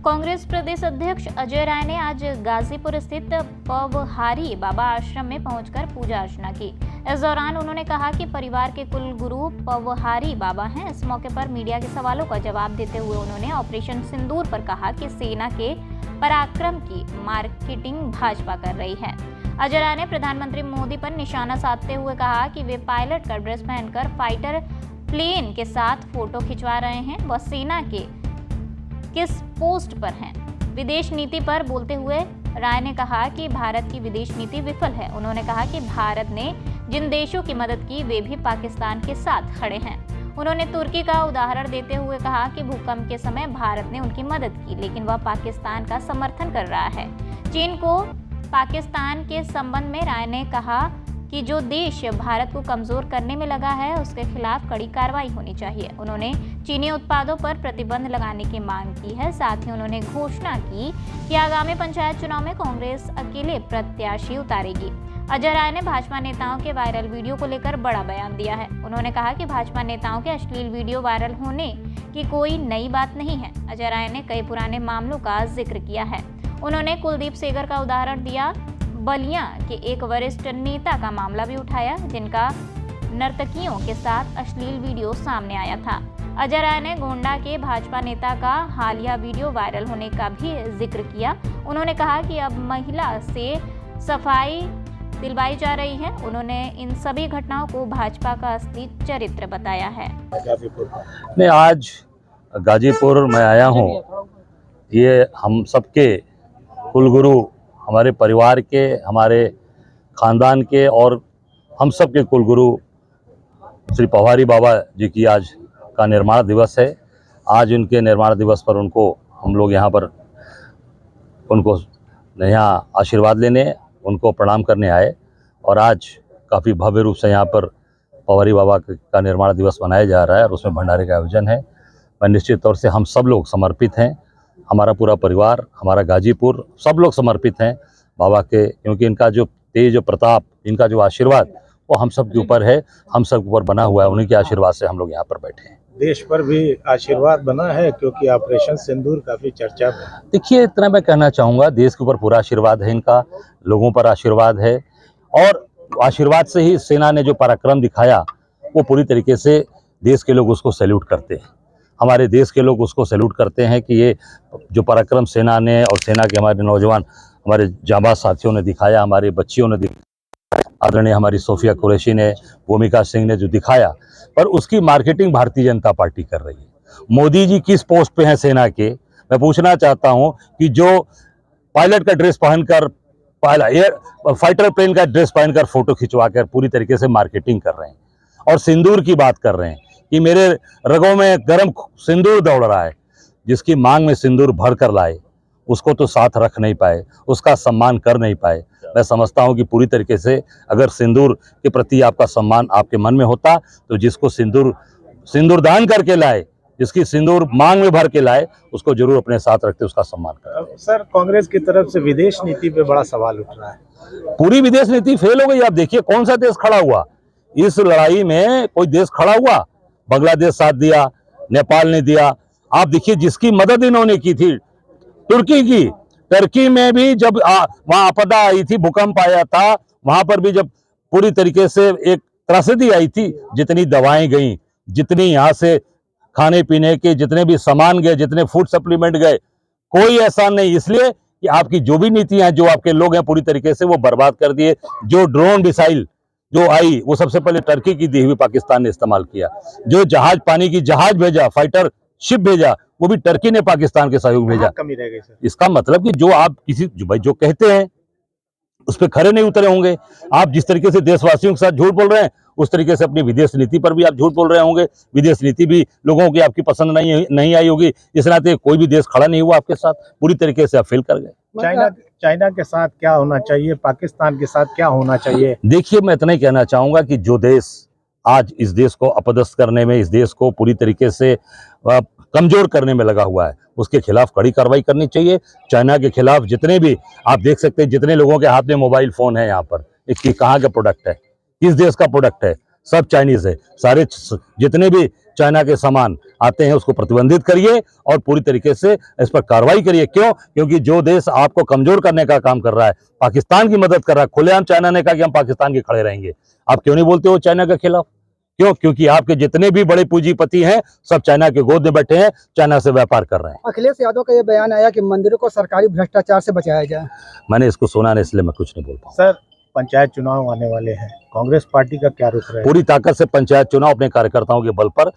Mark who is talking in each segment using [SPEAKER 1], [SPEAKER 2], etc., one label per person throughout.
[SPEAKER 1] कांग्रेस प्रदेश अध्यक्ष अजय राय ने आज गाजीपुर स्थित पवहारी बाबा आश्रम में पहुंचकर पूजा अर्चना की। इस दौरान उन्होंने कहा कि परिवार के कुल गुरु पवहारी बाबा हैं। इस मौके पर मीडिया के सवालों का जवाब देते हुए उन्होंने ऑपरेशन सिंदूर पर कहा कि सेना के पराक्रम की मार्केटिंग भाजपा कर रही है। अजय राय ने प्रधानमंत्री मोदी पर निशाना साधते हुए कहा कि वे पायलट का ड्रेस पहनकर फाइटर प्लेन के साथ फोटो खिंचवा रहे हैं। वह सेना के किस पोस्ट पर हैं। विदेश नीति पर बोलते हुए राय ने कहा कि भारत की विदेश नीति विफल है। उन्होंने कहा कि भारत ने जिन देशों की मदद की वे भी पाकिस्तान के साथ खड़े हैं। उन्होंने तुर्की का उदाहरण देते हुए कहा कि भूकंप के समय भारत ने उनकी मदद की, लेकिन वह पाकिस्तान का समर्थन कर रहा है। चीन को पाकिस्तान के संबंध में राय ने कहा कि जो देश भारत को कमजोर करने में लगा है उसके खिलाफ कड़ी कार्रवाई होनी चाहिए। उन्होंने चीनी उत्पादों पर प्रतिबंध लगाने की मांग की है। साथ ही उन्होंने घोषणा की कि आगामी पंचायत चुनाव में कांग्रेस अकेले प्रत्याशी उतारेगी। अजय राय ने भाजपा नेताओं के वायरल वीडियो को लेकर बड़ा बयान दिया है। उन्होंने कहा कि भाजपा नेताओं के अश्लील वीडियो वायरल होने की कोई नई बात नहीं है। अजय राय ने कई पुराने मामलों का जिक्र किया है। उन्होंने कुलदीप सेंगर का उदाहरण दिया। बलिया के एक वरिष्ठ नेता का मामला भी उठाया जिनका नर्तकियों के साथ अश्लील वीडियो सामने आया था। अजय राय ने गोंडा के भाजपा नेता का हालिया वीडियो वायरल होने का भी जिक्र किया। उन्होंने कहा कि अब महिला से सफाई दिलवाई जा रही है। उन्होंने इन सभी घटनाओं को भाजपा का असली चरित्र बताया है।
[SPEAKER 2] मैं आज गाजीपुर में आया हूँ। ये हम सबके कुलगुरु, हमारे परिवार के, हमारे खानदान के और हम सब के कुलगुरु श्री पवहारी बाबा जी की आज का निर्माण दिवस है। आज उनके निर्माण दिवस पर उनको हम लोग यहाँ पर उनको यहाँ आशीर्वाद लेने, उनको प्रणाम करने आए और आज काफ़ी भव्य रूप से यहाँ पर पवहारी बाबा का निर्माण दिवस मनाया जा रहा है और उसमें भंडारे का आयोजन है। मैं निश्चित तौर से हम सब लोग समर्पित हैं, हमारा पूरा परिवार, हमारा गाजीपुर, सब लोग समर्पित हैं बाबा के, क्योंकि इनका जो तेज प्रताप, इनका जो आशीर्वाद वो हम सब के ऊपर है, हम सब के ऊपर बना हुआ है। उन्हीं के आशीर्वाद से हम लोग यहाँ पर बैठे हैं।
[SPEAKER 3] देश पर भी आशीर्वाद बना है क्योंकि ऑपरेशन सिंदूर काफी चर्चा में।
[SPEAKER 2] देखिए, इतना मैं कहना चाहूँगा, देश के ऊपर पूरा आशीर्वाद है इनका, लोगों पर आशीर्वाद है और आशीर्वाद से ही सेना ने जो पराक्रम दिखाया वो पूरी तरीके से देश के लोग उसको सैल्यूट करते हैं। हमारे देश के लोग उसको सैल्यूट करते हैं कि ये जो पराक्रम सेना ने और सेना के हमारे नौजवान, हमारे जाबाज साथियों ने दिखाया, हमारी बच्चियों ने दिखाया, आदरणीय हमारी सोफिया कुरैशी ने, भूमिका सिंह ने जो दिखाया, पर उसकी मार्केटिंग भारतीय जनता पार्टी कर रही है। मोदी जी किस पोस्ट पे हैं सेना के? मैं पूछना चाहता हूं कि जो पायलट का ड्रेस पहनकर, फाइटर प्लेन का ड्रेस पहनकर फोटो खिंचवा कर पूरी तरीके से मार्केटिंग कर रहे हैं और सिंदूर की बात कर रहे हैं कि मेरे रगों में गर्म सिंदूर दौड़ रहा है। जिसकी मांग में सिंदूर भर कर लाए उसको तो साथ रख नहीं पाए, उसका सम्मान कर नहीं पाए। मैं समझता हूं कि पूरी तरीके से अगर सिंदूर के प्रति आपका सम्मान आपके मन में होता तो जिसको सिंदूर दान करके लाए, जिसकी सिंदूर मांग में भर के लाए, उसको जरूर अपने साथ रखते, उसका सम्मान करें।
[SPEAKER 3] सर, कांग्रेस की तरफ से विदेश नीति पे बड़ा सवाल उठ रहा है।
[SPEAKER 2] पूरी विदेश नीति फेल हो गई। आप देखिए कौन सा देश खड़ा हुआ इस लड़ाई में? कोई देश खड़ा हुआ? बांग्लादेश साथ दिया, नेपाल ने दिया। आप देखिए जिसकी मदद इन्होंने की थी, तुर्की की। टर्की में भी जब वहां आपदा आई थी, भूकंप आया था, वहां पर भी जब पूरी तरीके से एक त्रासदी आई थी, जितनी दवाएं गई, जितनी यहाँ से खाने पीने के जितने भी सामान गए, जितने फूड सप्लीमेंट गए, कोई ऐसा नहीं। इसलिए कि आपकी जो भी नीतियां, जो आपके लोग हैं, पूरी तरीके से वो बर्बाद कर दिए। जो ड्रोन मिसाइल जो आई वो सबसे पहले टर्की की दी हुई पाकिस्तान ने इस्तेमाल किया। जो जहाज, पानी की जहाज भेजा, फाइटर शिप भेजा, वो भी टर्की ने पाकिस्तान के सहयोग भेजा।
[SPEAKER 3] कमी रह गई सर।
[SPEAKER 2] इसका मतलब कि जो आप किसी जो कहते हैं उस पर खरे नहीं उतरे होंगे। आप जिस तरीके से देशवासियों के साथ झूठ बोल रहे हैं, उस तरीके से अपनी विदेश नीति पर भी आप झूठ बोल रहे होंगे। विदेश नीति भी लोगों की आपकी पसंद नहीं आई होगी। इस नाते कोई भी देश खड़ा नहीं हुआ आपके साथ, पूरी तरीके से आप फेल कर गए।
[SPEAKER 3] चाइना के साथ क्या होना चाहिए, पाकिस्तान के साथ क्या होना चाहिए?
[SPEAKER 2] देखिए, मैं इतना ही कहना चाहूंगा कि जो देश आज इस देश को अपदस्थ करने में, इस देश को पूरी तरीके से कमजोर करने में लगा हुआ है, उसके खिलाफ कड़ी कार्रवाई करनी चाहिए। चाइना के खिलाफ जितने भी आप देख सकते हैं, जितने लोगों के हाथ में मोबाइल फोन है यहाँ पर, इसकी कहाँ का प्रोडक्ट है, किस देश का प्रोडक्ट है? सब चाइनीज है। सारे जितने भी चाइना के सामान आते हैं उसको प्रतिबंधित करिए और पूरी तरीके से इस पर कार्रवाई करिए। क्यों? क्योंकि जो देश आपको कमजोर करने का काम कर रहा है, पाकिस्तान की मदद कर रहा है, खुलेआम चाइना ने कहा कि हम पाकिस्तान के खड़े रहेंगे। आप क्यों नहीं बोलते हो चाइना के खिलाफ? क्यों? क्योंकि आपके जितने भी बड़े पूंजीपति हैं सब चाइना के गोद में बैठे हैं, चाइना से व्यापार कर रहे हैं।
[SPEAKER 4] अखिलेश यादव का ये बयान आया कि मंदिरों को सरकारी भ्रष्टाचार से बचाया जाए।
[SPEAKER 2] मैंने इसको सुना नहीं, इसलिए मैं कुछ नहीं बोल पाऊँ।
[SPEAKER 3] सर, पंचायत चुनाव आने वाले हैं, कांग्रेस पार्टी का क्या रुख रहेगा?
[SPEAKER 2] पूरी ताकत से पंचायत चुनाव अपने कार्यकर्ताओं के बल पर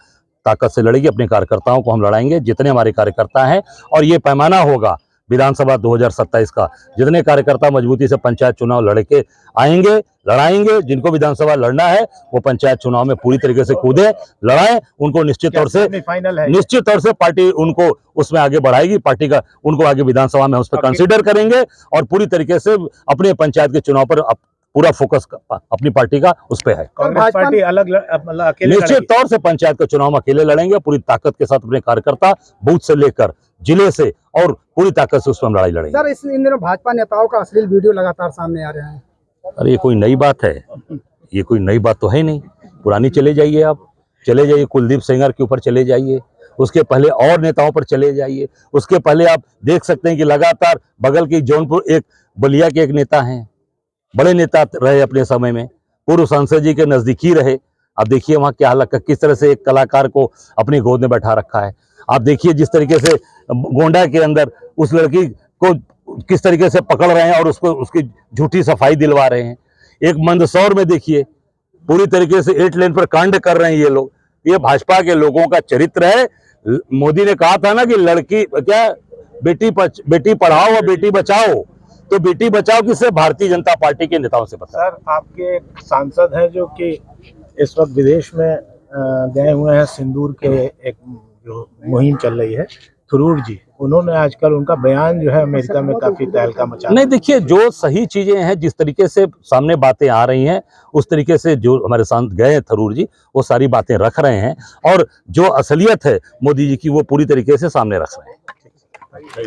[SPEAKER 2] ताकत से लड़ेगी। अपने कार्यकर्ताओं को हम लड़ाएंगे, जितने हमारे कार्यकर्ता हैं, और ये पैमाना होगा विधानसभा 2027 का। जितने कार्यकर्ता मजबूती से पंचायत चुनाव लड़के आएंगे, लड़ाएंगे, जिनको विधानसभा लड़ना है वो पंचायत चुनाव में पूरी तरीके से कूदे, लड़ाएं। उनको निश्चित तौर से
[SPEAKER 3] फाइनल है,
[SPEAKER 2] निश्चित तौर से पार्टी उनको उसमें आगे बढ़ाएगी। पार्टी का उनको आगे विधानसभा में उस पर कंसीडर करेंगे और पूरी तरीके से अपने पंचायत के चुनाव पर पूरा फोकस अपनी पार्टी का उस पर है।
[SPEAKER 3] कांग्रेस पार्टी अकेले
[SPEAKER 2] निश्चित तौर से पंचायत के चुनाव में अकेले लड़ेंगे, पूरी ताकत के साथ अपने कार्यकर्ता बूथ से लेकर जिले से और पूरी ताकत से उसमें हम लड़ाई लड़ेंगे।
[SPEAKER 4] सर, इन दिनों भाजपा नेताओं का अश्लील वीडियो लगातार सामने आ रहे हैं।
[SPEAKER 2] अरे ये कोई नई बात है? ये कोई नई बात तो है नहीं, पुरानी। चले जाइए, आप चले जाइए, कुलदीप सेंगर के ऊपर चले जाइए, उसके पहले और नेताओं पर चले जाइए, उसके पहले आप देख सकते हैं कि लगातार बगल की जौनपुर एक बलिया के एक नेता हैं, बड़े नेता रहे अपने समय में, पूर्व सांसद जी के नजदीकी रहे। अब देखिए वहाँ क्या हालत, किस तरह से एक कलाकार को अपनी गोद में बैठा रखा है। आप देखिए जिस तरीके से गोंडा के अंदर उस लड़की को किस तरीके से पकड़ रहे हैं और उसको उसकी झूठी सफाई दिलवा रहे हैं। एक मंदसौर में देखिए पूरी तरीके से 8 लेन पर कांड कर रहे हैं ये लोग। ये भाजपा के लोगों का चरित्र है। मोदी ने कहा था ना कि लड़की क्या बेटी पढ़ाओ और बेटी बचाओ, तो बेटी बचाओ किससे? भारतीय जनता पार्टी के नेताओं से। बता
[SPEAKER 3] सर, आपके एक सांसद हैं जो कि इस वक्त विदेश में गए हुए हैं, सिंदूर के एक जो मुहिम चल रही है, थरूर जी, उन्होंने आजकल उनका बयान जो है अमेरिका में काफी तहलका मचा।
[SPEAKER 2] नहीं, देखिए जो सही चीजें हैं, जिस तरीके से सामने बातें आ रही हैं, उस तरीके से जो हमारे साथ गए थरूर जी वो सारी बातें रख रहे हैं और जो असलियत है मोदी जी की वो पूरी तरीके से सामने रख रहे हैं।